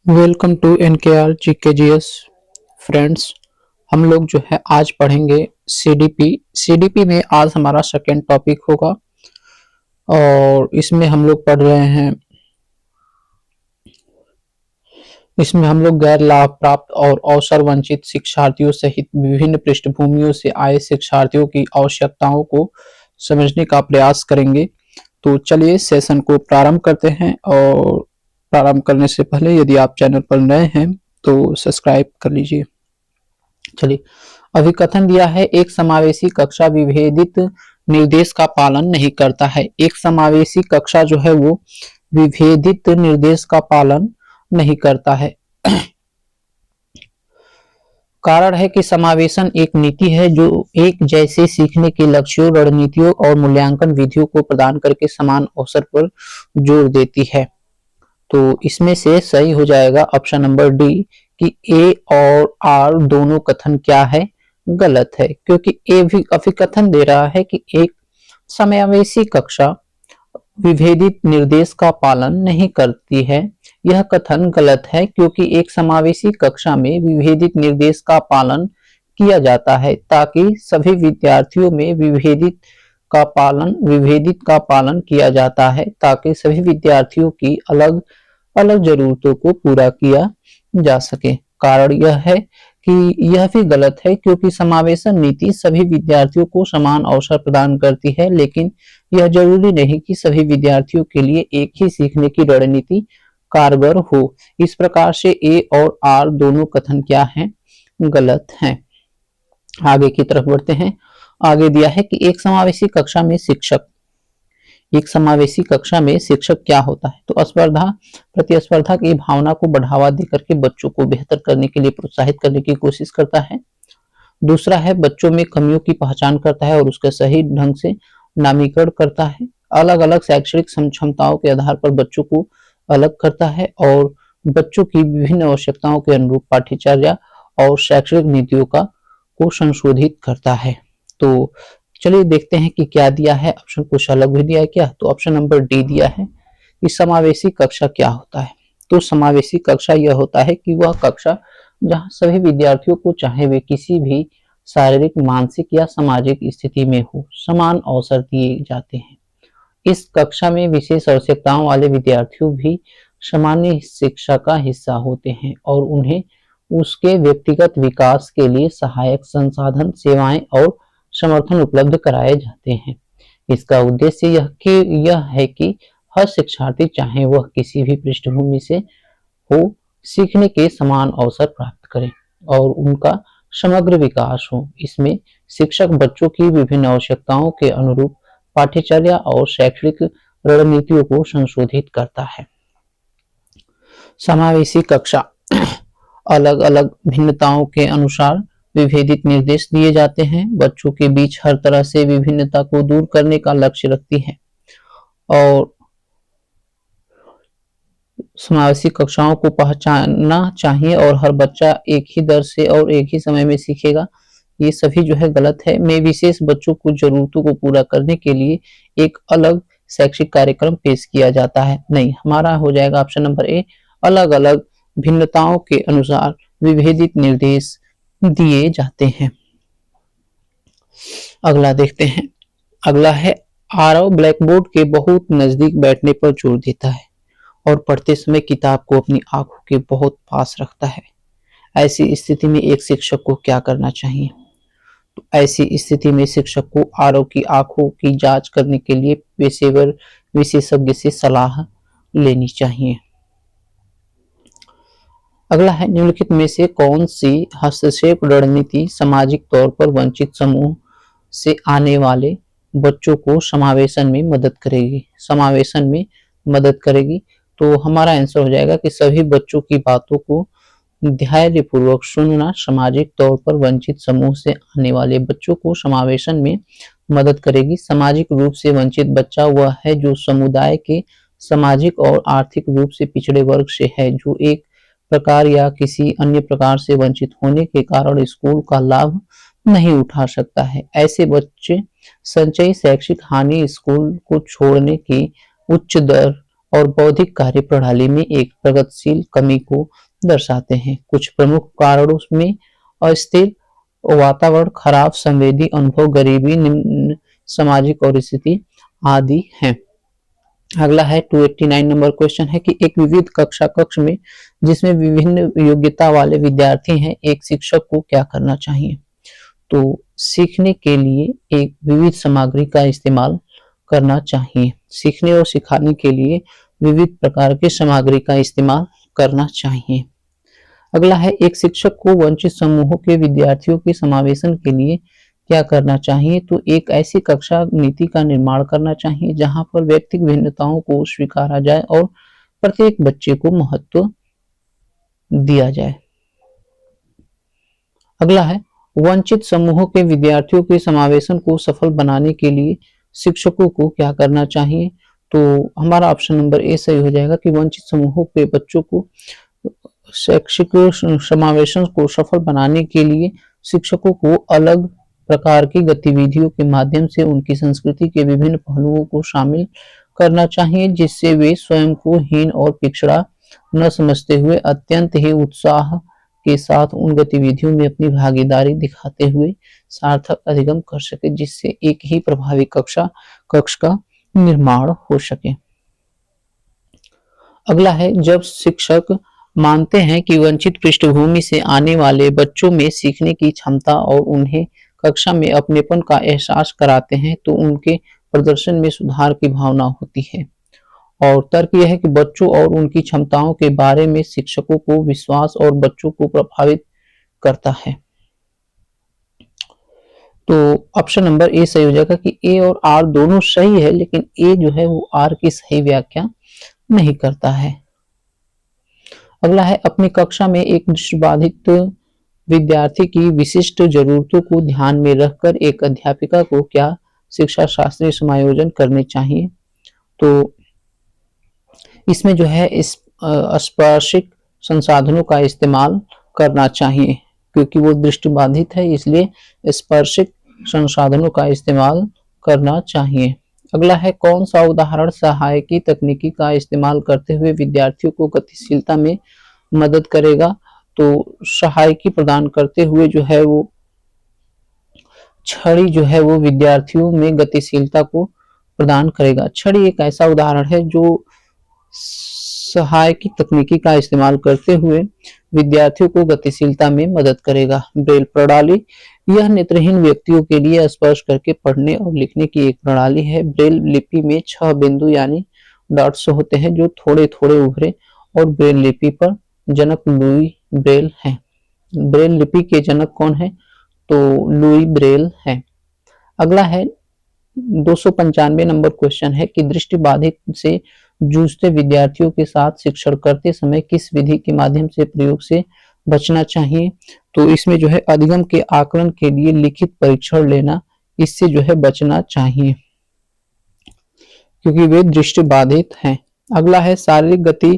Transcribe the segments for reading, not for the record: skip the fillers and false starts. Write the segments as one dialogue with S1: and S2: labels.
S1: Welcome to NKR GKGS friends. हम लोग जो है आज पढ़ेंगे सीडीपी में आज हमारा सेकेंड टॉपिक होगा और इसमें हम लोग गैर लाभ प्राप्त और अवसर वंचित शिक्षार्थियों सहित विभिन्न पृष्ठभूमियों से आए शिक्षार्थियों की आवश्यकताओं को समझने का प्रयास करेंगे। तो चलिए सेशन को प्रारंभ करते हैं और प्रारंभ करने से पहले यदि आप चैनल पर नए हैं तो सब्सक्राइब कर लीजिए। चलिए, अभिकथन दिया है, एक समावेशी कक्षा विभेदित निर्देश का पालन नहीं करता है। एक समावेशी कक्षा जो है वो विभेदित निर्देश का पालन नहीं करता है। कारण है कि समावेशन एक नीति है जो एक जैसे सीखने के लक्ष्यों, रणनीतियों और मूल्यांकन विधियों को प्रदान करके समान अवसर पर जोर देती है। तो इसमें से सही हो जाएगा ऑप्शन नंबर डी कि ए और आर दोनों कथन क्या है, गलत है, क्योंकि ए भी अभिकथन दे रहा है कि एक समावेशी कक्षा विभेदित निर्देश का पालन नहीं करती है। यह कथन गलत है क्योंकि एक समावेशी कक्षा में विभेदित निर्देश का पालन किया जाता है ताकि सभी विद्यार्थियों में विभेदित का पालन किया जाता है ताकि सभी विद्यार्थियों की अलग अलग जरूरतों को पूरा किया जा सके। कारण यह है कि यह भी गलत है क्योंकि समावेशन नीति सभी विद्यार्थियों को समान अवसर प्रदान करती है, लेकिन यह जरूरी नहीं कि सभी विद्यार्थियों के लिए एक ही सीखने की रणनीति कारगर हो। इस प्रकार से ए और आर दोनों कथन क्या हैं, गलत हैं। आगे की तरफ बढ़ते हैं। आगे दिया है कि एक समावेशी कक्षा में शिक्षक क्या होता है। तो स्पर्धा प्रतिस्पर्धा की भावना को बढ़ावा देकर के बच्चों को बेहतर करने के लिए प्रोत्साहित करने की कोशिश करता है। दूसरा है बच्चों में कमियों की पहचान करता है और उसका सही ढंग से नामीकरण करता है। अलग अलग शैक्षणिक क्षमताओं के आधार पर बच्चों को अलग करता है और बच्चों की विभिन्न आवश्यकताओं के अनुरूप पाठ्यचर्या और शैक्षणिक नीतियों को संशोधित करता है। तो चलिए देखते हैं कि क्या दिया है। ऑप्शन कुछ अलग भी दिया है क्या, तो ऑप्शन नंबर डी दिया है कि समावेशी कक्षा क्या होता है। तो समावेशी कक्षा यह होता है कि वह कक्षा जहां सभी विद्यार्थियों को चाहे वे किसी भी शारीरिक, मानसिक या सामाजिक स्थिति में हो, समान अवसर दिए जाते हैं। इस कक्षा में विशेष आवश्यकताओं वाले विद्यार्थियों भी सामान्य शिक्षा का हिस्सा होते हैं और उन्हें उसके व्यक्तिगत विकास के लिए सहायक संसाधन, सेवाएं और समर्थन उपलब्ध कराए जाते हैं। इसका उद्देश्य यह है कि हर शिक्षार्थी, चाहे वह किसी भी पृष्ठभूमि से हो, सीखने के समान अवसर प्राप्त करें और उनका समग्र विकास हो। इसमें शिक्षक बच्चों की विभिन्न आवश्यकताओं के अनुरूप पाठ्यचर्या और शैक्षणिक रणनीतियों को संशोधित करता है। समावेशी कक्षा अलग अलग भिन्नताओं के अनुसार विभेदित निर्देश दिए जाते हैं, बच्चों के बीच हर तरह से विभिन्नता को दूर करने का लक्ष्य रखती है और समावेशी कक्षाओं को पहचानना चाहिए और हर बच्चा एक ही दर से और एक ही समय में सीखेगा। ये सभी जो है गलत है। में विशेष बच्चों को जरूरतों को पूरा करने के लिए एक अलग शैक्षिक कार्यक्रम पेश किया जाता है। नहीं, हमारा हो जाएगा ऑप्शन नंबर ए, अलग अलग भिन्नताओं के अनुसार विभेदित निर्देश दिए जाते हैं। अगला देखते हैं। अगला है आरव ब्लैक बोर्ड के बहुत नजदीक बैठने पर जोर देता है और पढ़ते समय किताब को अपनी आंखों के बहुत पास रखता है। ऐसी स्थिति में एक शिक्षक को क्या करना चाहिए। तो ऐसी स्थिति में शिक्षक को आरव की आंखों की जांच करने के लिए पेशेवर विशेषज्ञ से सलाह लेनी चाहिए। अगला है, निम्नलिखित में से कौन सी हस्तक्षेप रणनीति सामाजिक तौर पर वंचित समूह से आने वाले बच्चों को समावेशन में मदद करेगी। तो हमारा आंसर हो जाएगा कि सभी बच्चों की बातों को धैर्यपूर्वक सुनना सामाजिक तौर पर वंचित समूह से आने वाले बच्चों को समावेशन में मदद करेगी। सामाजिक रूप से वंचित बच्चा वह है जो समुदाय के सामाजिक और आर्थिक रूप से पिछड़े वर्ग से है, जो एक प्रकार या किसी अन्य प्रकार से वंचित होने के कारण स्कूल का लाभ नहीं उठा सकता है। ऐसे बच्चे संचयी शैक्षिक हानि, स्कूल को छोड़ने की उच्च दर और बौद्धिक कार्य प्रणाली में एक प्रगतिशील कमी को दर्शाते हैं। कुछ प्रमुख कारणों में अस्थिर वातावरण, खराब संवेदी अनुभव, गरीबी, निम्न सामाजिक और स्थिति आदि हैं। अगला है 289 नंबर क्वेश्चन है कि एक विविध कक्षा कक्ष में जिसमें विभिन्न योग्यता वाले विद्यार्थी हैं, एक शिक्षक को क्या करना चाहिए? तो सीखने के लिए एक विविध सामग्री का इस्तेमाल करना चाहिए। सीखने और सिखाने के लिए विविध प्रकार की सामग्री का इस्तेमाल करना चाहिए। अगला है एक शिक्षक को वंचित समूहों के विद्यार्थियों के समावेशन के लिए क्या करना चाहिए? तो एक ऐसी कक्षा नीति का निर्माण करना चाहिए जहां पर व्यक्तिगत भिन्नताओं को स्वीकारा जाए और प्रत्येक बच्चे को महत्व दिया जाए। अगला है वंचित समूहों के विद्यार्थियों के समावेशन को सफल बनाने के लिए शिक्षकों को क्या करना चाहिए? तो हमारा ऑप्शन नंबर ए सही हो जाएगा कि वंचित समूहों के बच्चों को शैक्षिक समावेशन को सफल बनाने के लिए शिक्षकों को अलग प्रकार की गतिविधियों के माध्यम से उनकी संस्कृति के विभिन्न पहलुओं को शामिल करना चाहिए, जिससे वे स्वयं को हीन और पिछड़ा न समझते हुए अत्यंत ही उत्साह के साथ उन गतिविधियों में अपनी भागीदारी दिखाते हुए सार्थक अधिगम कर सके, जिससे एक ही प्रभावी कक्ष का निर्माण हो सके। अगला है जब शिक्षक मानते हैं कि वंचित पृष्ठभूमि से आने वाले बच्चों में सीखने की क्षमता और उन्हें कक्षा में अपनेपन का एहसास कराते हैं, तो उनके प्रदर्शन में सुधार की भावना होती है। और तर्क यह है कि बच्चों और उनकी क्षमताओं के बारे में शिक्षकों को विश्वास और बच्चों को प्रभावित करता है। तो ऑप्शन नंबर ए सही हो जाएगा कि ए और आर दोनों सही है, लेकिन ए जो है वो आर की सही व्याख्या नहीं करता है। अगला है अपनी कक्षा में एक दृष्टिबाधित विद्यार्थी की विशिष्ट जरूरतों को ध्यान में रखकर एक अध्यापिका को क्या शिक्षा शास्त्रीय समायोजन करने चाहिए? तो इसमें जो है इस स्पर्शिक संसाधनों का इस्तेमाल करना चाहिए, क्योंकि वो दृष्टिबाधित है, इसलिए स्पर्शिक संसाधनों का इस्तेमाल करना चाहिए। अगला है कौन सा उदाहरण सहायकी तकनीकी का इस्तेमाल करते हुए विद्यार्थियों को गतिशीलता में मदद करेगा? तो सहायकी प्रदान करते हुए जो है वो छड़ी जो है वो विद्यार्थियों में गतिशीलता को प्रदान करेगा। छड़ी एक ऐसा उदाहरण है जो सहायकी तकनीकी का इस्तेमाल करते हुए विद्यार्थियों को गतिशीलता में मदद करेगा। ब्रेल प्रणाली यह नेत्रहीन व्यक्तियों के लिए स्पर्श करके पढ़ने और लिखने की एक प्रणाली है। ब्रेल लिपि में 6 बिंदु यानी डॉट्स होते हैं जो थोड़े थोड़े उभरे, और ब्रेल लिपि पर जनक लुई ब्रेल है। ब्रेल लिपि के जनक कौन है? तो लुई ब्रेल है। अगला है 295 नंबर क्वेश्चन है कि दृष्टिबाधित से जूझते विद्यार्थियों के साथ शिक्षण करते समय किस विधि के माध्यम से प्रयोग से बचना चाहिए? तो इसमें जो है अधिगम के आकलन के लिए लिखित परीक्षण लेना, इससे जो है बचना चाहिए क्योंकि वे दृष्टिबाधित हैं। अगला है शारीरिक गति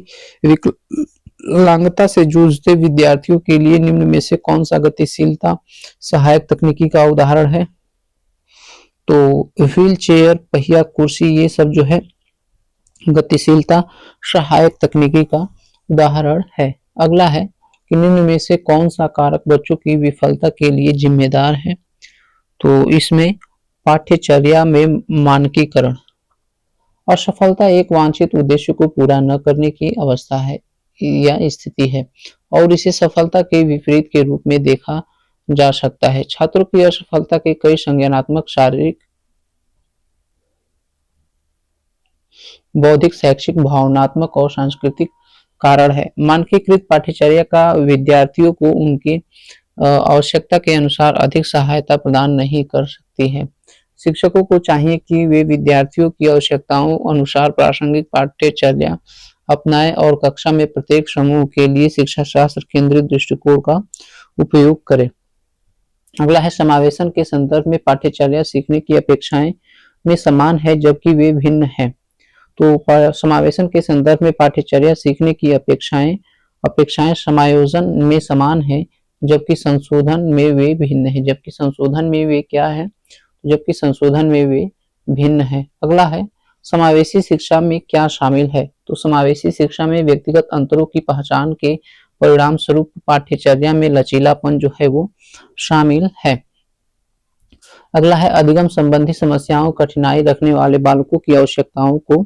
S1: विकलांगता से जूझते विद्यार्थियों के लिए निम्न में से कौन सा गतिशीलता सहायक तकनीकी का उदाहरण है? तो व्हील चेयर, पहिया, कुर्सी, ये सब जो है गतिशीलता सहायक तकनीकी का उदाहरण है। अगला है कि निम्न में से कौन सा कारक बच्चों की विफलता के लिए जिम्मेदार है? तो इसमें पाठ्यचर्या में मानकीकरण। असफलता एक वांछित उद्देश्य को पूरा न करने की अवस्था है या स्थिति है, और इसे सफलता के विपरीत के रूप में देखा जा सकता है। छात्रों की असफलता के कई संज्ञानात्मक, शारीरिक, बौद्धिक, शैक्षिक, भावनात्मक और सांस्कृतिक कारण है। मानकीकृत पाठ्यचर्या का विद्यार्थियों को उनकी आवश्यकता के अनुसार अधिक सहायता प्रदान नहीं कर सकती है। शिक्षकों को चाहिए कि वे विद्यार्थियों की आवश्यकताओं अनुसार प्रासंगिक पाठ्यचर्या अपनाएं और कक्षा में प्रत्येक समूह के लिए शिक्षा शास्त्र केंद्रित दृष्टिकोण का उपयोग करें। अगला है समावेशन के संदर्भ में पाठ्यचर्या सीखने की अपेक्षाएं में समान है जबकि वे भिन्न हैं। तो समावेशन के संदर्भ में पाठ्यचर्या सीखने की अपेक्षाएं समायोजन में समान है जबकि संशोधन में वे भिन्न है। जबकि संशोधन में वे क्या है? जबकि संशोधन में वे भिन्न है। अगला है समावेशी शिक्षा में क्या शामिल है? तो समावेशी शिक्षा में व्यक्तिगत अंतरों की पहचान के परिणाम स्वरूप पाठ्यचर्या में लचीलापन जो है वो शामिल है। अगला है अधिगम संबंधी समस्याओं, कठिनाई रखने वाले बालकों की आवश्यकताओं को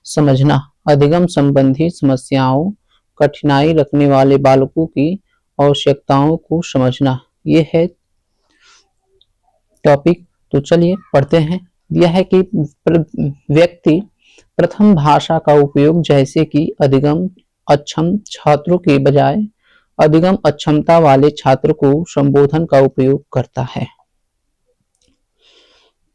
S1: समझना। अधिगम संबंधी समस्याओं, कठिनाई रखने वाले बालकों की आवश्यकताओं को समझना, ये है टॉपिक। तो चलिए पढ़ते हैं। यह है कि व्यक्ति प्रथम भाषा का उपयोग जैसे कि अधिगम अक्षम छात्रों के बजाय अधिगम अक्षमता वाले छात्र को संबोधन का उपयोग करता है।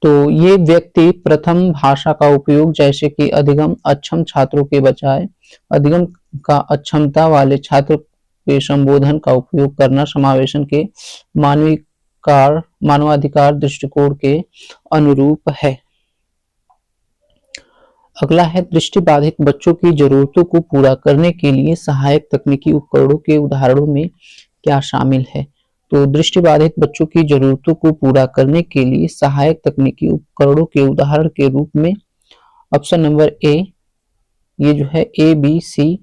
S1: तो ये व्यक्ति प्रथम भाषा का उपयोग जैसे कि अधिगम अक्षम छात्रों के बजाय अधिगम का अक्षमता वाले छात्र के संबोधन का उपयोग करना समावेशन के मानवाधिकार दृष्टिकोण के अनुरूप है। अगला है दृष्टिबाधित बच्चों की जरूरतों को पूरा करने के लिए सहायक तकनीकी उपकरणों के उदाहरणों में क्या शामिल है? तो दृष्टिबाधित बच्चों की जरूरतों को पूरा करने के लिए सहायक तकनीकी उपकरणों के उदाहरण के रूप में ऑप्शन नंबर ए, ये जो है ए बी सी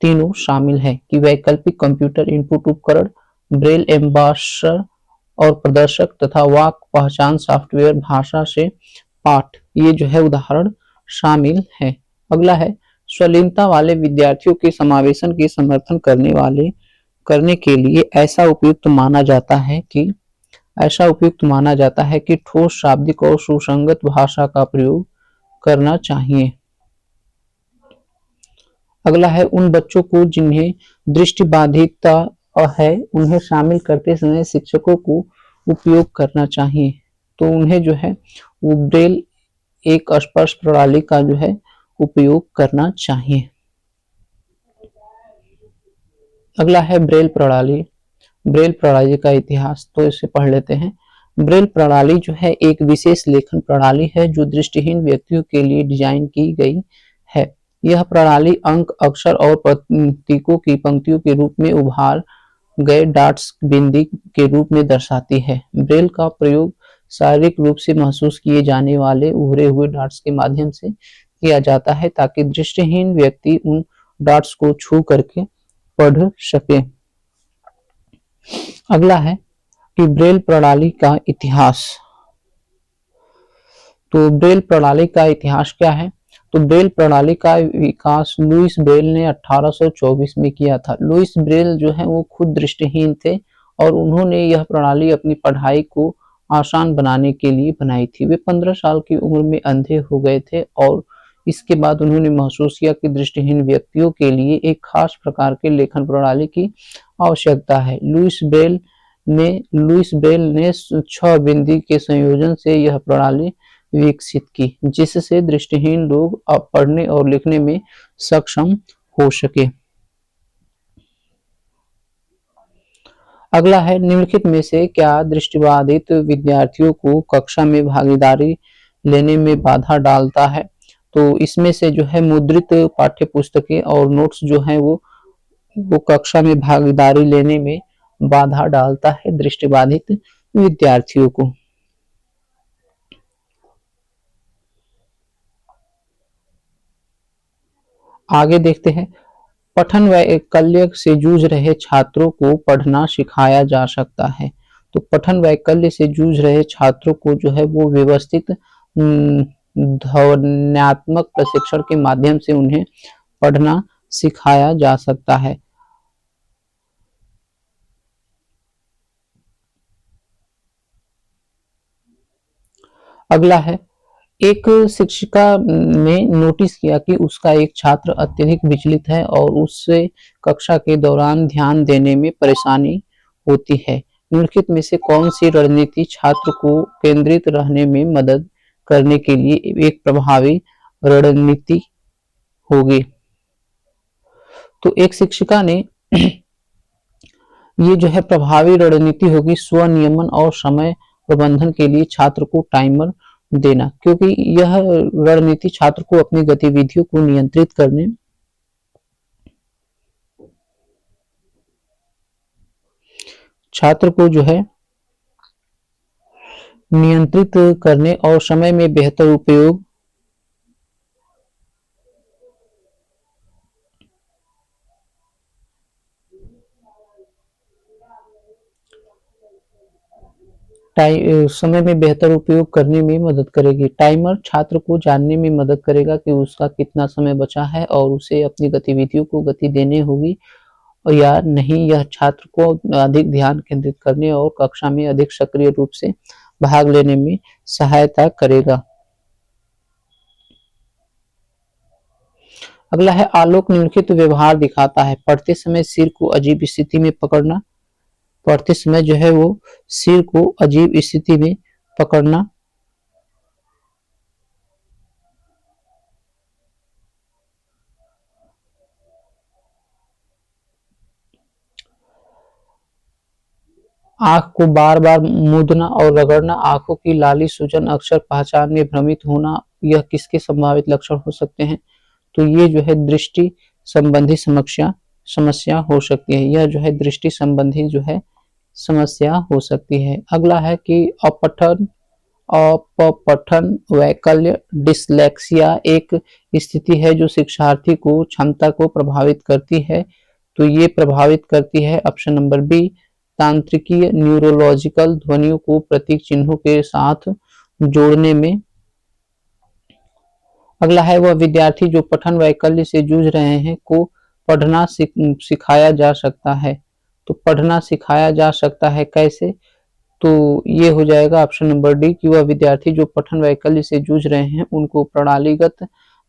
S1: तीनों शामिल है कि वैकल्पिक कंप्यूटर इनपुट उपकरण, ब्रेल एम्बेसडर और प्रदर्शक तथा वाक पहचान सॉफ्टवेयर, भाषा से पाठ, ये जो है उदाहरण शामिल है। अगला है स्वलीनता वाले विद्यार्थियों के समावेशन के समर्थन करने के लिए ऐसा उपयुक्त माना जाता है कि ठोस शाब्दिक और सुसंगत भाषा का प्रयोग करना चाहिए। अगला है उन बच्चों को जिन्हें दृष्टिबाधिता है उन्हें शामिल करते समय शिक्षकों को उपयोग करना चाहिए। तो उन्हें जो है वो ब्रेल एक स्पर्श प्रणाली का जो है उपयोग करना चाहिए। अगला है ब्रेल प्रणाली। ब्रेल प्रणाली का इतिहास, तो इसे पढ़ लेते हैं। ब्रेल प्रणाली जो है एक विशेष लेखन प्रणाली है जो दृष्टिहीन व्यक्तियों के लिए डिजाइन की गई है। यह प्रणाली अंक, अक्षर और प्रतीकों की पंक्तियों के रूप में उभार गए डॉट्स बिंदी के रूप में दर्शाती है। ब्रेल का प्रयोग शारीरिक रूप से महसूस किए जाने वाले उभरे हुए डॉट्स के माध्यम से किया जाता है ताकि दृष्टिहीन व्यक्ति उन डॉट्स को छू करके पढ़ सके। अगला है कि ब्रेल प्रणाली का इतिहास। तो ब्रेल प्रणाली का इतिहास क्या है? तो ब्रेल प्रणाली का विकास लुईस ब्रेल ने 1824 में किया था। लुईस ब्रेल जो है वो खुद दृष्टिहीन थे और उन्होंने यह प्रणाली अपनी पढ़ाई को आसान बनाने के लिए बनाई थी। वे 15 साल की उम्र में अंधे हो गए थे और इसके बाद उन्होंने महसूस किया कि दृष्टिहीन व्यक्तियों के लिए एक खास प्रकार के लेखन प्रणाली की आवश्यकता है। लुईस ब्रेल ने 6 बिंदी के संयोजन से यह प्रणाली विकसित की जिससे दृष्टिहीन लोग अब पढ़ने और लिखने में सक्षम हो सके। अगला है निम्नलिखित में से क्या दृष्टिबाधित विद्यार्थियों को कक्षा में भागीदारी लेने में बाधा डालता है? तो इसमें से जो है मुद्रित पाठ्य पुस्तकें और नोट्स जो है वो कक्षा में भागीदारी लेने में बाधा डालता है दृष्टिबाधित विद्यार्थियों को। आगे देखते हैं पठन वैकल्य से जूझ रहे छात्रों को पढ़ना सिखाया जा सकता है। तो पठन वैकल्य से जूझ रहे छात्रों को जो है वो व्यवस्थित ध्वन्यात्मक प्रशिक्षण के माध्यम से उन्हें पढ़ना सिखाया जा सकता है। अगला है एक शिक्षिका ने नोटिस किया कि उसका एक छात्र अत्यधिक विचलित है और उससे कक्षा के दौरान ध्यान देने में परेशानी होती है। निम्नलिखित में से कौन सी रणनीति छात्र को केंद्रित रहने में मदद करने के लिए एक प्रभावी रणनीति होगी? तो एक शिक्षिका ने ये जो है प्रभावी रणनीति होगी स्वनियमन और समय प्रबंधन के लिए छात्र को टाइमर देना, क्योंकि यह रणनीति छात्र को अपनी गतिविधियों को नियंत्रित करने और समय में बेहतर उपयोग समय में बेहतर उपयोग करने में मदद करेगी। टाइमर छात्र को जानने में मदद करेगा कि उसका कितना समय बचा है और उसे अपनी गतिविधियों को गति देनी होगी और या नहीं। यह छात्र को अधिक ध्यान केंद्रित करने और कक्षा में अधिक सक्रिय रूप से भाग लेने में सहायता करेगा। अगला है आलोक निम्नलिखित व्यवहार दिखाता है। पढ़ते समय सिर को अजीब स्थिति में पकड़ना, पढ़ते समय जो है वो सिर को अजीब स्थिति में पकड़ना, आंख को बार बार मूंदना और रगड़ना, आंखों की लाली सूजन, अक्षर पहचान में भ्रमित होना, यह किसके संभावित लक्षण हो सकते हैं? तो ये जो है दृष्टि संबंधी समस्या हो सकती है। यह जो है दृष्टि संबंधी जो है समस्या हो सकती है। अगला है कि अपपठन वैकल्य डिसलेक्सिया एक स्थिति है जो शिक्षार्थी को क्षमता को प्रभावित करती है। तो ये प्रभावित करती है ऑप्शन नंबर बी, तांत्रिकीय न्यूरोलॉजिकल ध्वनियों को प्रतीक चिन्हों के साथ जोड़ने में। अगला है वह विद्यार्थी जो पठन वैकल्य से जूझ रहे हैं को पढ़ना सिखाया जा सकता है। तो पढ़ना सिखाया जा सकता है कैसे? तो ये हो जाएगा ऑप्शन नंबर डी कि वह विद्यार्थी जो पठन वैकल्य से जूझ रहे हैं उनको प्रणालीगत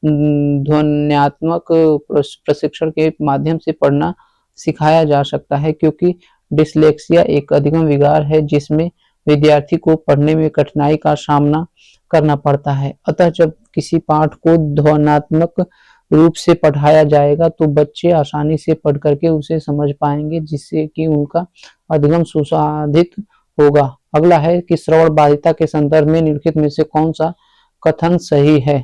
S1: ध्वन्यात्मक प्रशिक्षण के माध्यम से पढ़ना सिखाया जा सकता है, क्योंकि डिसलेक्सिया एक अधिगम विकार है जिसमें विद्यार्थी को पढ़ने में कठिनाई का सामना करना पड़ता है। अतः जब किसी पाठ को ध्वन्यात्मक रूप से पढ़ाया जाएगा तो बच्चे आसानी से पढ़ करके उसे समझ पाएंगे, जिससे कि उनका अधिगम सुसाधित होगा। अगला है कि श्रवण बाधिता के संदर्भ में निम्नलिखित में से कौन सा कथन सही है?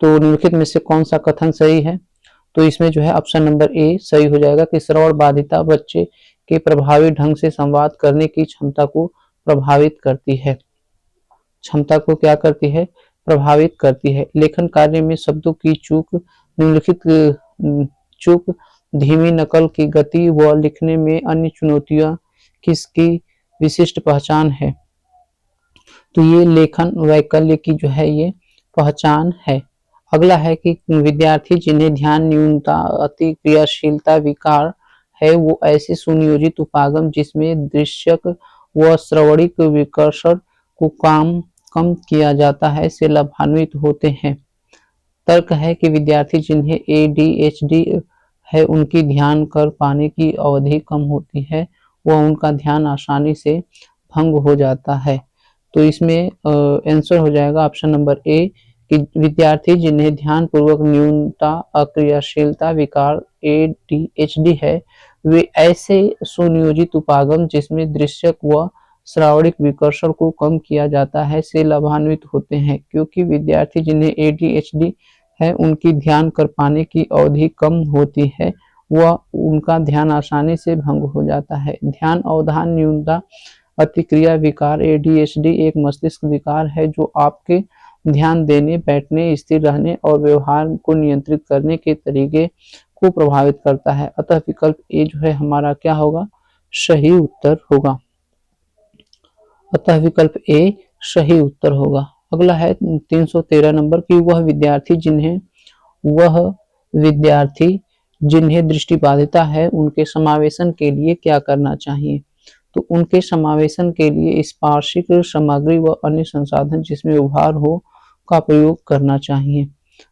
S1: तो निम्नलिखित में से कौन सा कथन सही है? तो इसमें जो है ऑप्शन नंबर ए सही हो जाएगा कि श्रवण बाधिता बच्चे के प्रभावी ढंग से संवाद करने की क्षमता को प्रभावित करती है। क्षमता को क्या करती है? प्रभावित करती है। लेखन कार्य में शब्दों की चूक, निम्नलिखित चूक, धीमी नकल की गति व लिखने में अन्य चुनौतियां किसकी विशिष्ट पहचान है? तो ये लेखन वैकल्य की जो है ये पहचान है। अगला है कि विद्यार्थी जिन्हें ध्यान न्यूनता, अति क्रियाशीलता विकार है वो ऐसे सुनियोजित उपागम जिसमें दृश्यक व श्रवणिक विकर्षण को कम किया जाता है से लाभान्वित होते हैं। तर्क है कि विद्यार्थी जिन्हें ADHD है उनकी ध्यान कर पाने की अवधि कम होती है व उनका ध्यान आसानी से भंग हो जाता है। तो इसमें आंसर हो जाएगा ऑप्शन नंबर ए कि विद्यार्थी जिन्हें ध्यान पूर्वक न्यूनता अक्रियाशीलता विकार ADHD है वे ऐसे सुनियोजित उपागम जिसमें दृश्यक व श्रावणिक विकर्षण को कम किया जाता है से लाभान्वित होते हैं, क्योंकि विद्यार्थी जिन्हें ADHD है उनकी ध्यान कर पाने की अवधि कम होती है व उनका ध्यान आसानी से भंग हो जाता है। ध्यान अवधान न्यूनता अतिक्रिया विकार ADHD एक मस्तिष्क विकार है जो आपके ध्यान देने, बैठने, स्थिर रहने और व्यवहार को नियंत्रित करने के तरीके को प्रभावित करता है। अतः विकल्प ए जो है हमारा क्या होगा? सही उत्तर होगा। अतः विकल्प ए सही उत्तर होगा। अगला है 313 नंबर की वह विद्यार्थी जिन्हें दृष्टिबाधिता है उनके समावेशन के लिए क्या करना चाहिए? तो उनके समावेशन के लिए स्पर्शिक सामग्री व अन्य संसाधन जिसमें उभार हो का प्रयोग करना चाहिए।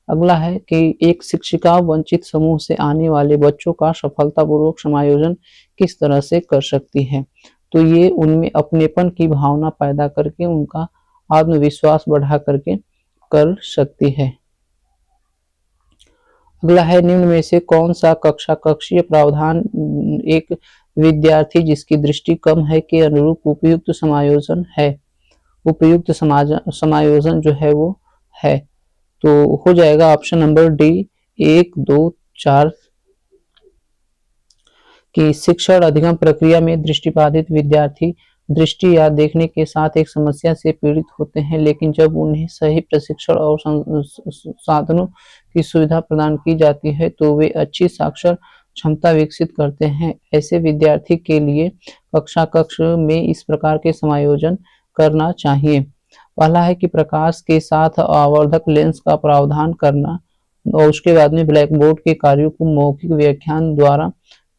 S1: अगला है कि एक शिक्षिका वंचित समूह से आने वाले बच्चों का सफलतापूर्वक समायोजन किस तरह से कर सकती है? तो ये उनमें अपनेपन की भावना पैदा करके उनका आत्मविश्वास बढ़ा करके कर सकती है। अगला है निम्न में से कौन सा कक्षीय प्रावधान एक विद्यार्थी जिसकी दृष्टि कम है के अनुरूप उपयुक्त समायोजन है? उपयुक्त समायोजन जो है वो है। तो हो जाएगा ऑप्शन नंबर डी 1, 2, 4 कि शिक्षण अधिगम प्रक्रिया में दृष्टिबाधित विद्यार्थी दृष्टि या देखने के साथ एक समस्या से पीड़ित होते हैं, लेकिन जब उन्हें सही प्रशिक्षण और साधनों की सुविधा प्रदान की जाती है तो वे अच्छी साक्षर क्षमता विकसित करते हैं। ऐसे विद्यार्थी के लिए कक्ष में इस प्रकार के समायोजन करना चाहिए। पहला है कि प्रकाश के साथ आवर्धक लेंस का प्रावधान करना, और उसके बाद में ब्लैक बोर्ड के कार्यों को मौखिक व्याख्यान द्वारा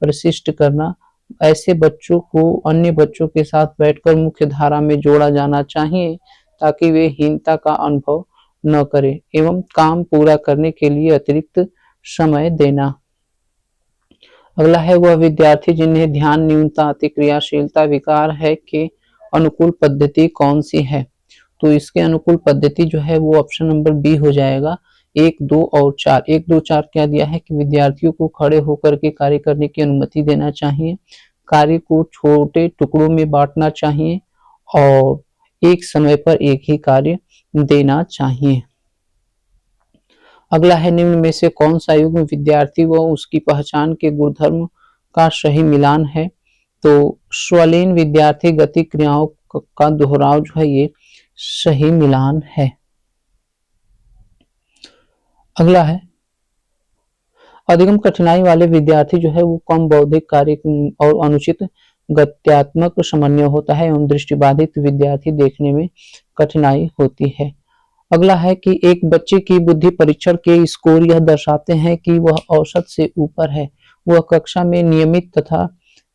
S1: प्रशिष्ट करना। ऐसे बच्चों को अन्य बच्चों के साथ बैठकर मुख्य धारा में जोड़ा जाना चाहिए ताकि वे हीनता का अनुभव न करें, एवं काम पूरा करने के लिए अतिरिक्त समय देना। अगला है वह विद्यार्थी जिन्हें ध्यान न्यूनता, अतिक्रियाशीलता विकार है के अनुकूल पद्धति कौन सी है? तो इसके अनुकूल पद्धति जो है वो ऑप्शन नंबर बी हो जाएगा। 1, 2 और 4। 1, 2, 4 क्या दिया है कि विद्यार्थियों को खड़े होकर के कार्य करने की अनुमति देना चाहिए, कार्य को छोटे टुकड़ों में बांटना चाहिए और एक समय पर एक ही कार्य देना चाहिए। अगला है निम्न में से कौन सा युग्म विद्यार्थी व उसकी पहचान के गुणधर्म का सही मिलान है? तो स्वलीन विद्यार्थी गति क्रियाओं का दोहराव जो है ये सही मिलान है। अगला है अधिगम कठिनाई वाले विद्यार्थी जो है वो कम बौद्धिक कार्य और अनुचित गत्यात्मक समन्वय होता है एवं दृष्टिबाधित विद्यार्थी देखने में कठिनाई होती है। अगला है कि एक बच्चे की बुद्धि परीक्षण के स्कोर यह दर्शाते हैं कि वह औसत से ऊपर है, वह कक्षा में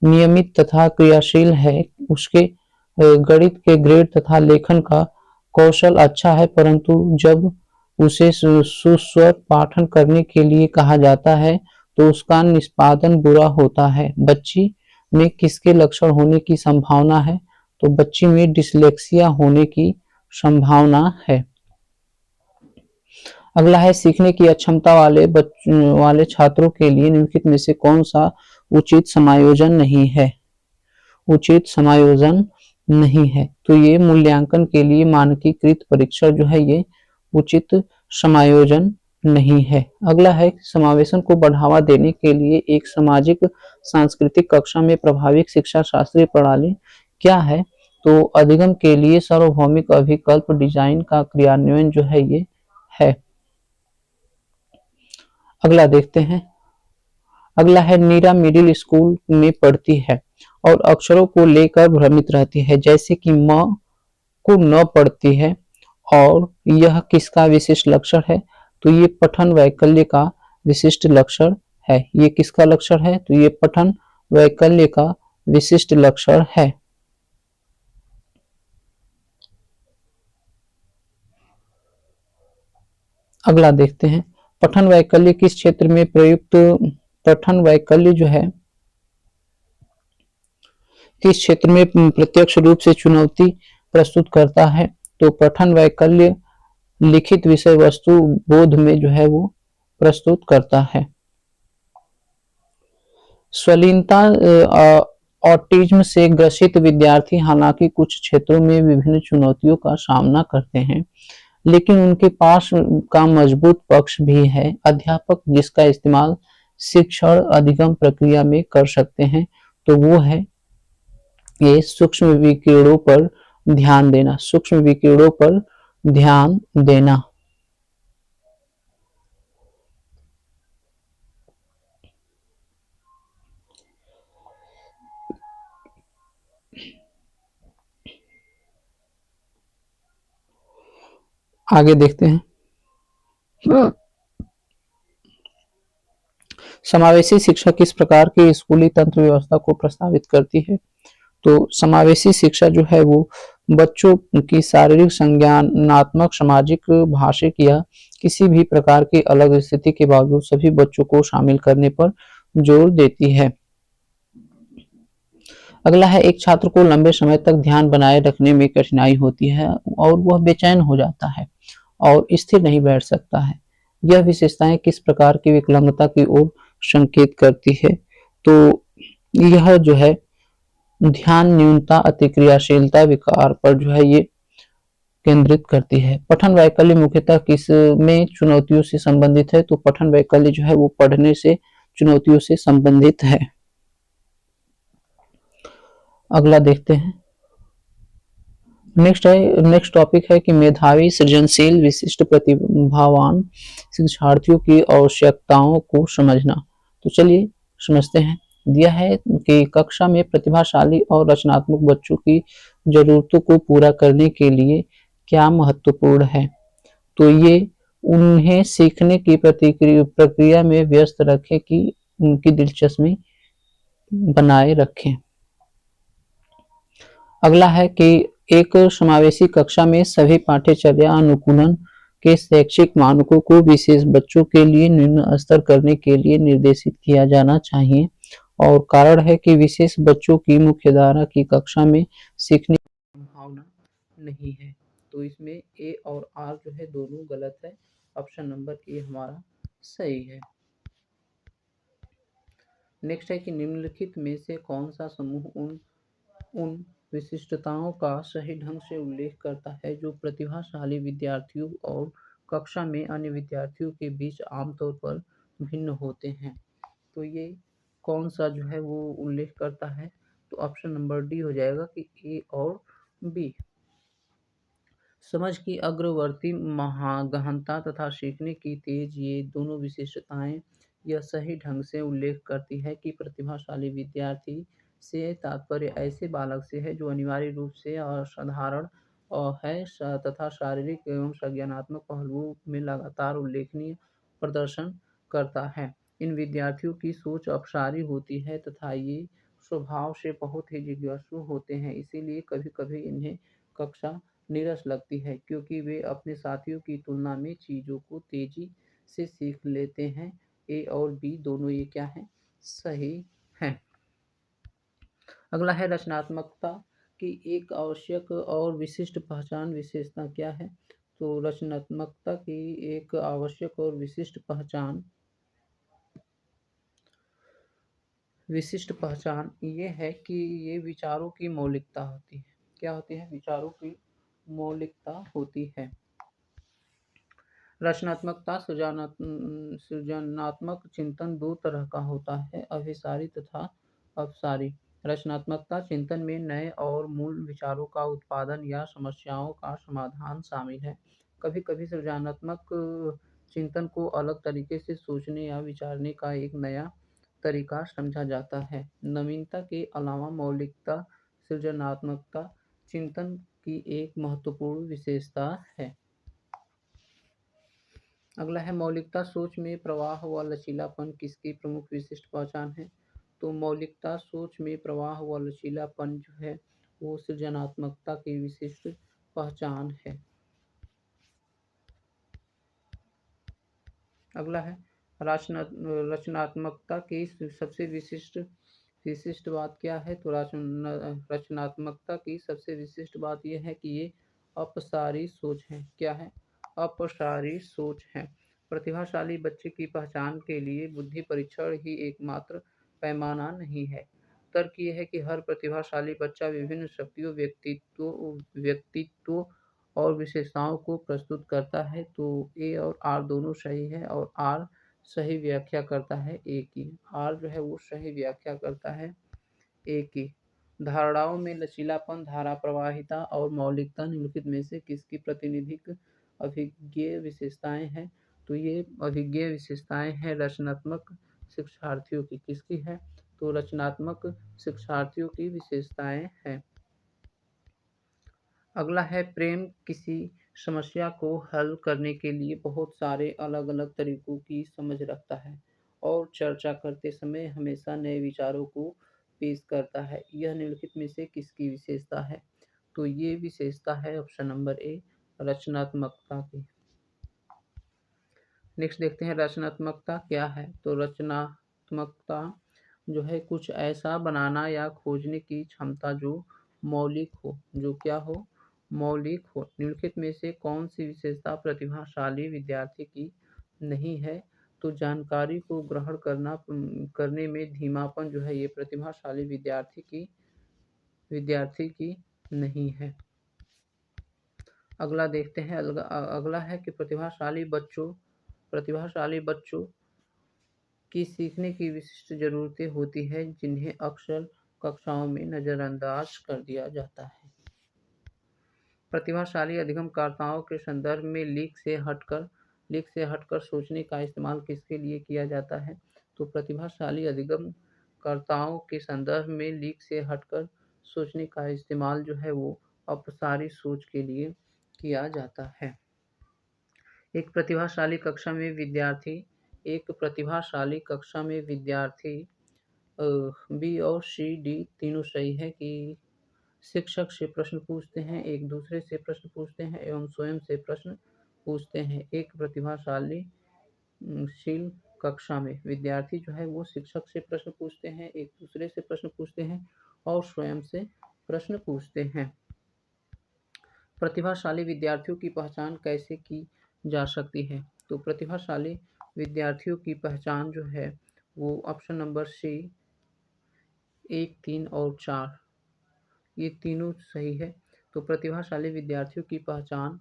S1: नियमित तथा क्रियाशील है, उसके गणित के ग्रेड तथा लेखन का कौशल अच्छा है, परंतु जब उसे सुस्वर पाठन करने के लिए कहा जाता है तो उसका निष्पादन बुरा होता है। बच्ची में किसके लक्षण होने की संभावना है? तो बच्ची में डिसलेक्सिया होने की संभावना है। अगला है सीखने की अक्षमता वाले छात्रों के लिए निम्नलिखित में से कौन सा उचित समायोजन नहीं है? उचित समायोजन नहीं है तो ये मूल्यांकन के लिए मानकीकृत परीक्षण जो है ये उचित समायोजन नहीं है। अगला है समावेशन को बढ़ावा देने के लिए एक सामाजिक सांस्कृतिक कक्षा में प्रभावित शिक्षा शास्त्रीय प्रणाली क्या है? तो अधिगम के लिए सार्वभौमिक अभिकल्प डिजाइन का क्रियान्वयन जो है ये है। अगला देखते हैं। अगला है नीरा मिडिल स्कूल में पढ़ती है और अक्षरों को लेकर भ्रमित रहती है, जैसे कि म को न पढ़ती है, और यह किसका विशिष्ट लक्षण है? तो ये पठन वैकल्य का विशिष्ट लक्षण है। ये किसका लक्षण है? तो ये पठन वैकल्य का विशिष्ट लक्षण है। अगला देखते हैं पठन वैकल्य किस क्षेत्र में प्रयुक्त पठन वैकल्य जो है किस क्षेत्र में प्रत्यक्ष रूप से चुनौती प्रस्तुत करता है? तो पठन वैकल्य लिखित विषय वस्तु बोध में जो है वो प्रस्तुत करता है। स्वलीनता ऑटिज्म से ग्रसित विद्यार्थी हालांकि कुछ क्षेत्रों में विभिन्न चुनौतियों का सामना करते हैं, लेकिन उनके पास का मजबूत पक्ष भी है। अध्यापक जिसका इस्तेमाल शिक्षण अधिगम प्रक्रिया में कर सकते हैं तो वो है ये सूक्ष्म विकिरणों पर ध्यान देना। सूक्ष्म विकिरणों पर ध्यान देना। आगे देखते हैं समावेशी शिक्षा किस प्रकार की स्कूली तंत्र व्यवस्था को प्रस्तावित करती है? तो समावेशी शिक्षा जो है वो बच्चों की शारीरिक, संज्ञानात्मक, सामाजिक, भाषिक या किसी भी प्रकार की अलग स्थिति के बावजूद सभी बच्चों को शामिल करने पर जोर देती है। अगला है एक छात्र को लंबे समय तक ध्यान बनाए रखने में कठिनाई होती है और वह बेचैन हो जाता है और स्थिर नहीं बैठ सकता है। यह विशेषताएं किस प्रकार की विकलांगता की ओर संकेत करती है? तो यह जो है ध्यान न्यूनता, अतिक्रियाशीलता विकार पर जो है ये केंद्रित करती है। पठन वैकल्य मुख्यतः किस में चुनौतियों से संबंधित है? तो पठन वैकल्य जो है वो पढ़ने से चुनौतियों से संबंधित है। अगला देखते हैं। नेक्स्ट टॉपिक है कि मेधावी, सृजनशील, विशिष्ट प्रतिभावान शिक्षार्थियों की आवश्यकताओं को समझना। तो चलिए समझते हैं। दिया है कि कक्षा में प्रतिभाशाली और रचनात्मक बच्चों की जरूरतों को पूरा करने के लिए क्या महत्वपूर्ण है। तो ये उन्हें सीखने की प्रक्रिया में व्यस्त रखें कि उनकी दिलचस्पी बनाए रखें। अगला है कि एक समावेशी कक्षा में सभी पाठ्यचर्या अनुकूलन के शैक्षिक मानकों को विशेष बच्चों के लिए निम्न स्तर करने के लिए निर्देशित किया जाना चाहिए। और कारण है कि विशेष बच्चों की मुख्यधारा की कक्षा में सीखने की संभावना नहीं है। तो इसमें ए और आर जो है दोनों गलत है। ऑप्शन नंबर ए हमारा सही है। नेक्स्ट है कि निम्नलिखित में से कौन सा समूह उन विशिष्टताओं का सही ढंग से उल्लेख करता है जो प्रतिभाशाली विद्यार्थियों और कक्षा में अन्य विद्यार्थियों के बीच आमतौर पर भिन्न होते हैं। तो ये कौन सा जो है वो उल्लेख करता है। तो ऑप्शन नंबर डी हो जाएगा कि ए और बी। समझ की अग्रवर्ती गहनता तथा सीखने की तेज, ये दोनों विशेषताएं यह सही ढंग से उल्लेख करती है कि प्रतिभाशाली विद्यार्थी से तात्पर्य ऐसे बालक से है जो अनिवार्य रूप से असाधारण है तथा शारीरिक एवं संज्ञानात्मक पहलुओं में लगातार उल्लेखनीय प्रदर्शन करता है। इन विद्यार्थियों की सोच अपसारी होती है तथा ये स्वभाव से बहुत ही जिज्ञासु होते हैं, इसीलिए कभी कभी इन्हें कक्षा नीरस लगती है क्योंकि वे अपने साथियों की तुलना में चीज़ों को तेजी से सीख लेते हैं। ए और बी दोनों ये क्या है, सही है। अगला है रचनात्मकता की एक आवश्यक और विशिष्ट पहचान विशेषता क्या है। तो रचनात्मकता की एक आवश्यक और विशिष्ट पहचान ये है कि ये विचारों की मौलिकता होती है। क्या होती है, विचारों की मौलिकता होती है। रचनात्मकता सृजनात्मक चिंतन दो तरह का होता है, अभिसारी तथा अपसारी। रचनात्मकता चिंतन में नए और मूल विचारों का उत्पादन या समस्याओं का समाधान शामिल है। कभी कभी सृजनात्मक चिंतन को अलग तरीके से सोचने या विचारने का एक नया तरीका समझा जाता है। नवीनता के अलावा मौलिकता सृजनात्मकता चिंतन की एक महत्वपूर्ण विशेषता है। अगला है मौलिकता सोच में प्रवाह व लचीलापन किसकी प्रमुख विशिष्ट पहचान है। तो मौलिकता सोच में प्रवाह व लचीलापन जो है वो सृजनात्मकता की विशिष्ट पहचान है। अगला है रचनात्मकता की सबसे विशिष्ट बात क्या है। तो रचनात्मकता की सबसे विशिष्ट बात यह है कि ये अपसारी सोच है। क्या है, अपसारी सोच है। प्रतिभाशाली बच्चे की पहचान के लिए बुद्धि परीक्षण ही एकमात्र पैमाना नहीं है। तर्क यह है कि हर प्रतिभाशाली बच्चा विभिन्न शक्तियों व्यक्तित्व और विशेषताओं को प्रस्तुत करता है। तो ए और आर दोनों सही है और आर सही व्याख्या करता है ए की। आर जो है वो सही व्याख्या करता है ए की। धारणाओं में लचीलापन, धारा प्रवाहिता और मौलिकता निम्नलिखित में से किसकी प्रातिनिधिक अभिज्ञेय विशेषताएं हैं। तो ये अभिज्ञेय विशेषताएं हैं रचनात्मक शिक्षार्थियों की। किसकी है, तो रचनात्मक शिक्षार्थियों की विशेषताएं हैं। अगला है प्रेम किसी समस्या को हल करने के लिए बहुत सारे अलग अलग तरीकों की समझ रखता है और चर्चा करते समय हमेशा नए विचारों को पेश करता है। यह निम्नलिखित में से किसकी विशेषता है। तो ये विशेषता है ऑप्शन नंबर ए, रचनात्मकता की। नेक्स्ट देखते हैं रचनात्मकता क्या है। तो रचनात्मकता जो है कुछ ऐसा बनाना या खोजने की क्षमता जो मौलिक हो, जो क्या हो, मौलिक हो। निम्नलिखित में से कौन सी विशेषता प्रतिभाशाली विद्यार्थी की नहीं है। तो जानकारी को ग्रहण करने में धीमापन जो है ये प्रतिभाशाली विद्यार्थी की नहीं है। अगला देखते हैं। अगला है कि प्रतिभाशाली बच्चों की सीखने की विशिष्ट ज़रूरतें होती हैं जिन्हें अक्सर कक्षाओं में नज़रअंदाज कर दिया जाता है। प्रतिभाशाली अधिगमकर्ताओं के संदर्भ में लीक से हटकर सोचने का इस्तेमाल किसके लिए किया जाता है। तो प्रतिभाशाली अधिगमकर्ताओं के संदर्भ में लीक से हटकर सोचने का इस्तेमाल जो है वो अपसारी सोच के लिए किया जाता है। एक प्रतिभाशाली कक्षा में विद्यार्थी एक प्रतिभाशाली कक्षा में विद्यार्थी बी और सी डी तीनों सही है कि शिक्षक से प्रश्न पूछते हैं, एक दूसरे से प्रश्न पूछते हैं एवं स्वयं से प्रश्न पूछते हैं। एक प्रतिभाशाली शील कक्षा में विद्यार्थी जो है वो शिक्षक से प्रश्न पूछते हैं, एक दूसरे से प्रश्न पूछते हैं और स्वयं से प्रश्न पूछते हैं। प्रतिभाशाली विद्यार्थियों की पहचान कैसे की जा सकती है? तो प्रतिभाशाली विद्यार्थियों की पहचान जो है वो ऑप्शन नंबर सी 1, 3 और 4 ये तीनों सही है। तो प्रतिभाशाली विद्यार्थियों की पहचान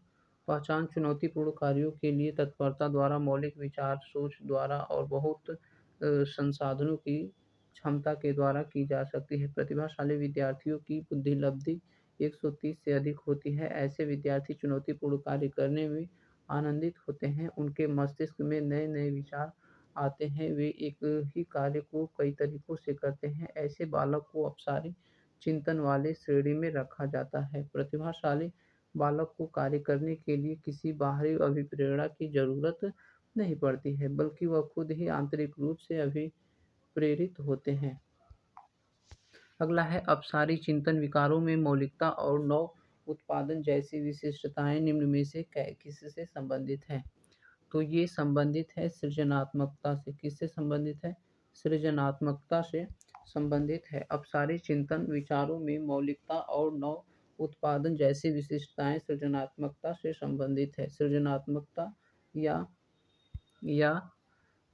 S1: पहचान चुनौतीपूर्ण कार्यों के लिए तत्परता द्वारा, मौलिक विचार सोच द्वारा और बहुत संसाधनों की क्षमता के द्वारा की जा सकती है। प्रतिभाशाली विद्यार्थियों की बुद्धिलब्धि 130 से अधिक होती है। ऐसे विद्यार्थी चुनौतीपूर्ण कार्य करने में आनंदित होते हैं। उनके मस्तिष्क में नए-नए विचार आते हैं। वे एक ही कार्य को कई तरीकों से करते हैं। ऐसे बालक को अपसारी चिंतन वाले श्रेणी में रखा जाता है। प्रतिभाशाली बालक को कार्य करने के लिए किसी बाहरी अभिप्रेरणा की जरूरत नहीं पड़ती है, बल्कि वह खुद ही आंतरिक रूप से अभिप्रेरित होते हैं। अगला है अपसारी चिंतन विकारों में मौलिकता और नव उत्पादन जैसी विशिष्टताएं निम्न में से किससे संबंधित हैं? तो ये संबंधित है सृजनात्मकता से। किससे संबंधित है? सृजनात्मकता से संबंधित है। अपसारी चिंतन विचारों में मौलिकता और नव उत्पादन जैसी विशिष्टताएं सृजनात्मकता से संबंधित है। सृजनात्मकता या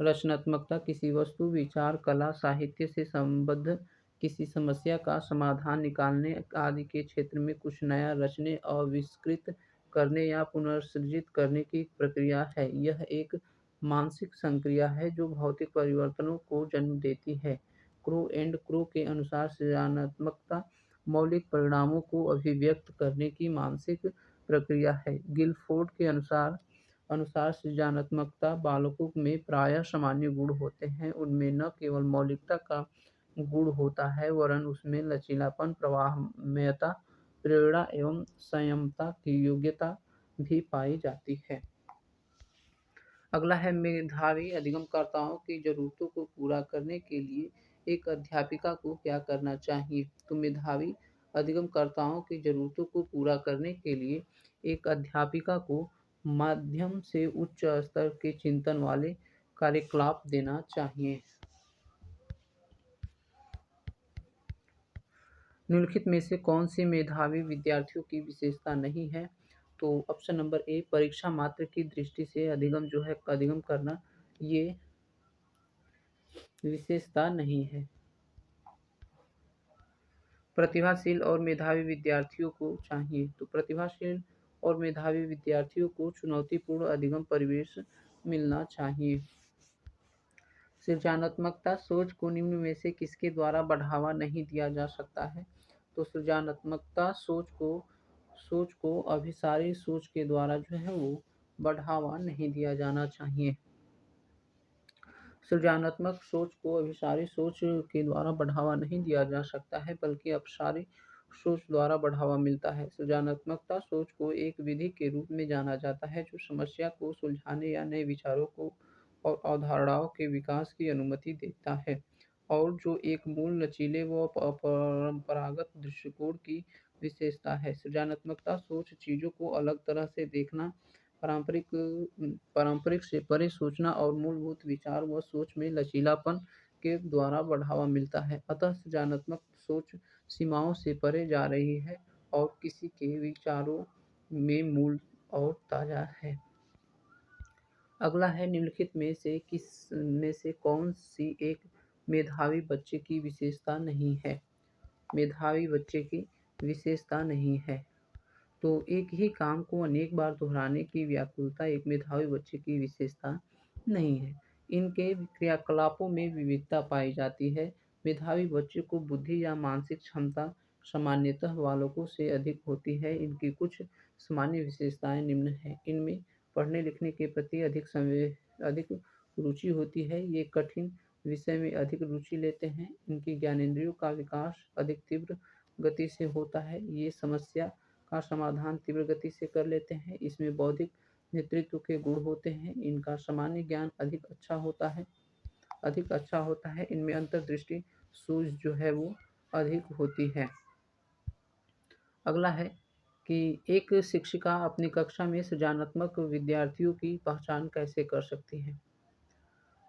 S1: रचनात्मकता किसी वस्तु, विचार, कला, साहित्य से संबद्ध किसी समस्या का समाधान निकालने आदि के क्षेत्र में कुछ नया रचने, आविष्कृत करने या पुनर्सृजित करने की प्रक्रिया है। यह एक मानसिक संक्रिया है जो भौतिक परिवर्तनों को जन्म देती है। क्रो एंड क्रो के अनुसार सृजनात्मकता मौलिक परिणामों को अभिव्यक्त करने की मानसिक प्रक्रिया है। गिलफोर्ड के अनुसार सृजनात्मकता बालकों में प्रायः सामान्य गुण होते हैं। उनमें न केवल मौलिकता का गुण होता है वरन उसमें लचीलापन, प्रवाहमयता, प्रेरणा एवं संयमता की योग्यता भी पाई जाती है। अगला है मेधावी अधिगमकर्ताओं की जरूरतों को पूरा करने के लिए एक अध्यापिका को क्या करना चाहिए? तो मेधावी अधिगमकर्ताओं की जरूरतों को पूरा करने के लिए एक अध्यापिका को माध्यम से उच्च स्तर के चिंतन वाले कार्यकलाप देना चाहिए। निम्नलिखित में से कौन सी मेधावी विद्यार्थियों की विशेषता नहीं है? तो ऑप्शन नंबर ए परीक्षा मात्र की दृष्टि से अधिगम करना ये विशेषता नहीं है। प्रतिभाशील और मेधावी विद्यार्थियों को चाहिए। तो प्रतिभाशील और मेधावी विद्यार्थियों को चुनौतीपूर्ण अधिगम परिवेश मिलना चाहिए। सृजनात्मकता सोच को निम्न में से किसके द्वारा बढ़ावा नहीं दिया जा सकता है? तो सृजनात्मकता सोच को अभिसारी सोच के द्वारा जो है वो बढ़ावा नहीं दिया जाना चाहिए। सृजनात्मक सोच को अभिसारी सोच के द्वारा बढ़ावा नहीं दिया जा सकता है, बल्कि अपसारी सोच द्वारा बढ़ावा मिलता है। सृजनात्मकता सोच को एक विधि के रूप में जाना जाता है जो समस्या को सुलझाने या नए विचारों को और अवधारणाओं के विकास की अनुमति देता है, और जो एक मूल, लचीले व अपरंपरागत दृष्टिकोण की विशेषता है। सृजनात्मकता सोच चीज़ों को अलग तरह से देखना, पारंपरिक से परे सोचना और मूलभूत विचार व सोच में लचीलापन के द्वारा बढ़ावा मिलता है। अतः सृजनात्मक सोच सीमाओं से परे जा रही है और किसी के विचारों में मूल और ताजा है। अगला है निम्नलिखित में से कौन सी एक मेधावी बच्चे की विशेषता नहीं है? मेधावी बच्चे की विशेषता नहीं है। तो एक ही काम को अनेक बार दोहराने की व्याकुलता एक मेधावी बच्चे की विशेषता नहीं है। इनके क्रियाकलापों में विविधता पाई जाती है। मेधावी बच्चे को बुद्धि या मानसिक क्षमता सामान्यतः बालकों से अधिक होती है। इनकी कुछ सामान्य विशेषताएं निम्न हैं। इनमें पढ़ने लिखने के प्रति अधिक रुचि होती है। ये कठिन विषय में अधिक रुचि लेते हैं। इनकी ज्ञानेंद्रियों का विकास अधिक तीव्र गति से होता है। ये समस्या का समाधान तीव्र गति से कर लेते हैं। इसमें बौद्धिक नेतृत्व के गुण होते हैं। इनका सामान्य ज्ञान अधिक अच्छा होता है। इनमें अंतर्दृष्टि सूझ जो है वो अधिक होती है। अगला है कि एक शिक्षिका अपनी कक्षा में सृजनात्मक विद्यार्थियों की पहचान कैसे कर सकती है।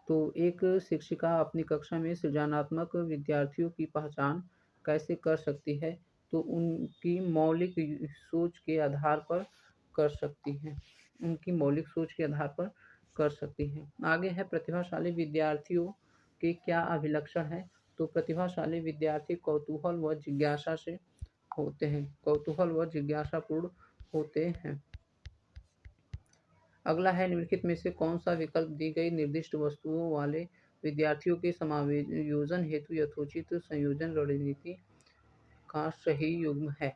S1: तो एक शिक्षिका अपनी कक्षा में सृजनात्मक विद्यार्थियों की पहचान कैसे कर सकती है, तो उनकी मौलिक सोच के आधार पर कर सकती है। उनकी मौलिक सोच के आधार पर कर सकती है। आगे है प्रतिभाशाली विद्यार्थियों के क्या अभिलक्षण है। तो प्रतिभाशाली विद्यार्थी कौतूहल व जिज्ञासा से होते हैं, कौतूहल व जिज्ञासापूर्ण होते हैं। अगला है निम्नलिखित में से कौन सा विकल्प दी गई निर्दिष्ट वस्तुओं वाले विद्यार्थियों के समायोजन हेतु यथोचित संयोजन रणनीति का सही युग्म है।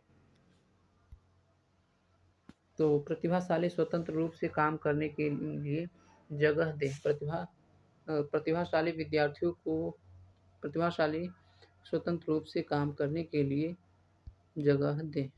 S1: तो प्रतिभाशाली स्वतंत्र रूप से काम करने के लिए जगह दें। प्रतिभाशाली विद्यार्थियों को प्रतिभाशाली स्वतंत्र रूप से काम करने के लिए जगह दें।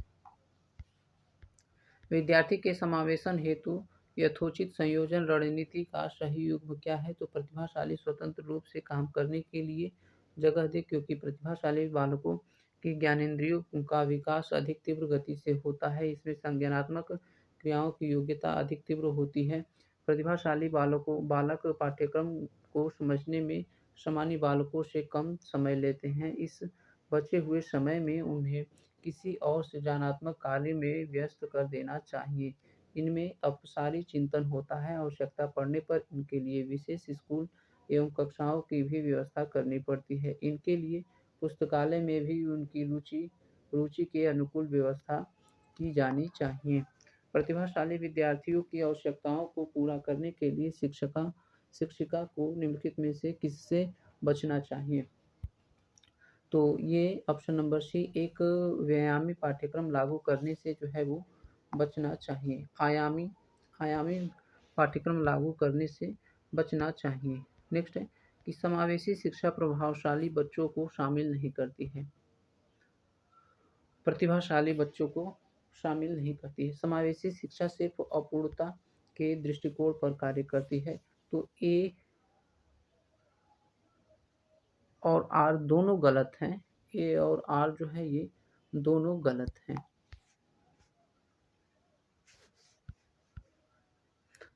S1: विद्यार्थी के समावेशन हेतु यथोचित संयोजन रणनीति का सही युग्म क्या है। तो प्रतिभाशाली स्वतंत्र रूप से काम करने के लिए जगह दे, क्योंकि प्रतिभाशाली बालकों की ज्ञानेंद्रियों का विकास अधिक तीव्र गति से होता है। इसमें संज्ञानात्मक क्रियाओं की योग्यता अधिक तीव्र होती है। प्रतिभाशाली बालक पाठ्यक्रम को समझने में सामान्य बालकों से कम समय लेते हैं। इस बचे हुए समय में उन्हें किसी और सृजनात्मक कार्य में व्यस्त कर देना चाहिए। इनमें अपसारी चिंतन होता है। आवश्यकता पड़ने पर इनके लिए विशेष स्कूल एवं कक्षाओं की भी व्यवस्था करनी पड़ती है। इनके लिए पुस्तकालय में भी उनकी रुचि के अनुकूल व्यवस्था की जानी चाहिए। प्रतिभाशाली विद्यार्थियों की आवश्यकताओं को पूरा करने के लिए शिक्षिका को निम्नलिखित में से किससे बचना चाहिए। तो ये ऑप्शन नंबर सी, एक व्यायामी पाठ्यक्रम लागू करने से जो है वो बचना चाहिए। आयामी पाठ्यक्रम लागू करने से बचना चाहिए। नेक्स्ट है कि समावेशी शिक्षा प्रभावशाली बच्चों को शामिल नहीं करती है। प्रतिभाशाली बच्चों को शामिल नहीं करती है। समावेशी शिक्षा सिर्फ अपूर्णता के दृष्टिकोण पर कार्य करती है। तो ए और आर दोनों गलत हैं। ए और आर जो है ये दोनों गलत हैं।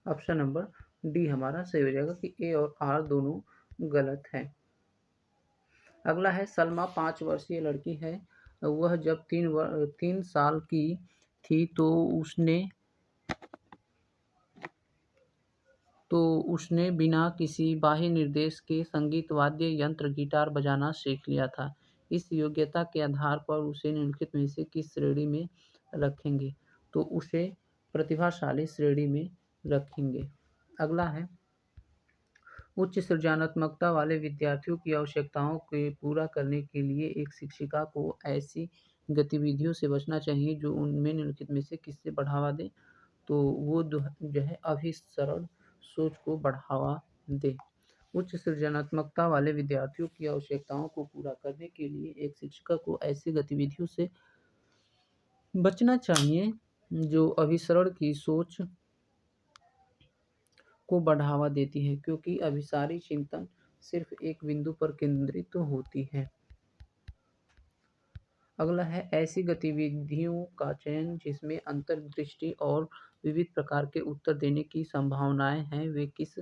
S1: ऑप्शन नंबर डी हमारा सही हो जाएगा कि ए और आर दोनों गलत है। अगला है सलमा 5 वर्षीय लड़की है। वह जब 3 साल की थी तो उसने बिना किसी बाह्य निर्देश के संगीत वाद्य यंत्र गिटार बजाना सीख लिया था। इस योग्यता के आधार पर उसे निम्नलिखित में से किस श्रेणी में रखेंगे। तो उसे प्रतिभाशाली श्रेणी में रखेंगे। अगला है उच्च सृजनात्मकता वाले विद्यार्थियों की आवश्यकताओं को पूरा करने के लिए एक शिक्षिका को ऐसी गतिविधियों से बचना चाहिए जो उनमें निम्नलिखित में से किससे बढ़ावा दे। तो वो जो है अभिसरण सोच को बढ़ावा दे। उच्च सृजनात्मकता वाले विद्यार्थियों की आवश्यकताओं को पूरा करने के लिए एक शिक्षिका को ऐसी गतिविधियों से बचना चाहिए जो अभिसरण की सोच को बढ़ावा देती है, क्योंकि अभिसारी चिंतन सिर्फ एक बिंदु पर केंद्रित होती है। अगला है ऐसी गतिविधियों का चयन जिसमें अंतर्दृष्टि और विविध प्रकार के उत्तर देने की संभावनाएं हैं, वे किस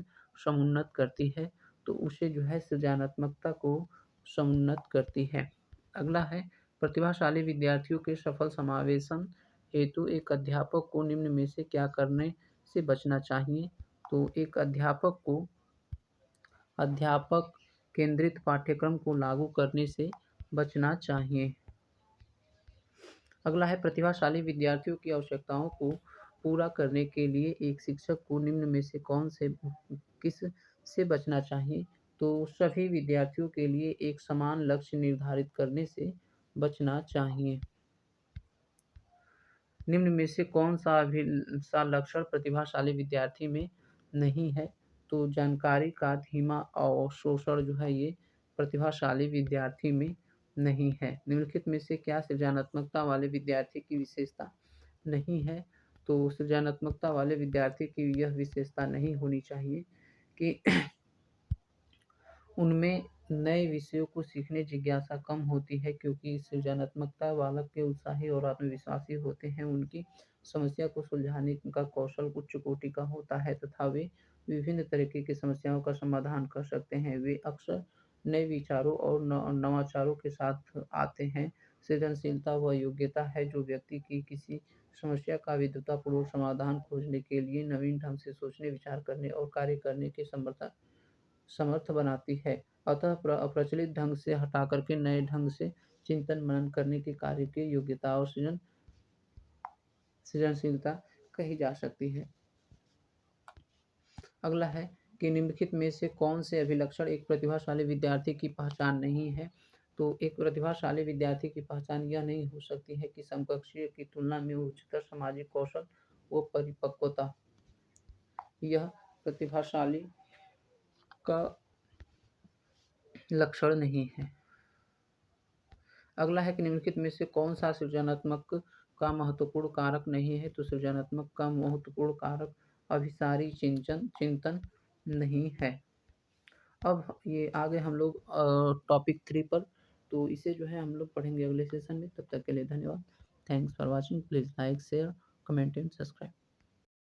S1: समुन्नत करती है। तो उसे जो है सृजनात्मकता को समुन्नत करती है। अगला है प्रतिभाशाली विद्यार्थियों के सफल समावेशन हेतु एक अध्यापक को निम्न में से क्या करने से बचना चाहिए। तो एक अध्यापक केंद्रित पाठ्यक्रम को लागू करने से बचना चाहिए। अगला है प्रतिभाशाली विद्यार्थियों की आवश्यकताओं को पूरा करने के लिए एक शिक्षक को निम्न में से किस से बचना चाहिए। तो सभी विद्यार्थियों के लिए एक समान लक्ष्य निर्धारित करने से बचना चाहिए। निम्न में से कौन सा लक्षण प्रतिभाशाली विद्यार्थी में नहीं है। तो जानकारी का धीमा अवशोषण जो है ये प्रतिभाशाली विद्यार्थी में नहीं है। निम्नलिखित में से क्या सृजनात्मकता वाले विद्यार्थी की विशेषता नहीं है? तो सृजनात्मकता वाले विद्यार्थी की यह विशेषता नहीं होनी चाहिए कि उनमें नए विषयों को सीखने जिज्ञासा कम होती है, क्योंकि सृजनात्मकता बालक के उत्साही और आत्मविश्वासी होते हैं। उनकी समस्या को सुलझाने का कौशल उच्च कोटि का होता है तथा वे विभिन्न तरीके की समस्याओं का समाधान कर सकते हैं। वे अक्सर नए विचारों और नवाचारों के साथ आते हैं। सृजनशीलता वह योग्यता है जो व्यक्ति की किसी समस्या का विद्वतापूर्वक समाधान खोजने के लिए नवीन ढंग से सोचने, विचार करने और कार्य करने की समर्थ बनाती है। अतः प्रचलित ढंग से हटाकर के नए ढंग से चिंतन मनन करने के कार्य की योग्यता और सृजनशीलता कही जा सकती है। अगला है कि निम्नलिखित में से कौन से अभिलक्षण एक प्रतिभाशाली विद्यार्थी की पहचान नहीं है? तो एक प्रतिभाशाली विद्यार्थी की पहचान यह नहीं हो सकती है कि समकक्षीय की तुलना में उच्चतर सामाजिक कौशल व परिपक्वता यह प्रतिभाशाली का लक्षण नहीं है। अगला है कि निम्नलिखित में से कौन सा सृजनात्मक का महत्वपूर्ण कारक नहीं है? तो सृजनात्मक का महत्वपूर्ण कारक अभिसारी चिंतन नहीं है। अब ये आगे हम लोग टॉपिक 3 पर, तो इसे जो है हम लोग पढ़ेंगे अगले सेशन में। तब तक के लिए धन्यवाद। Thanks for watching. Please like, share, comment and subscribe.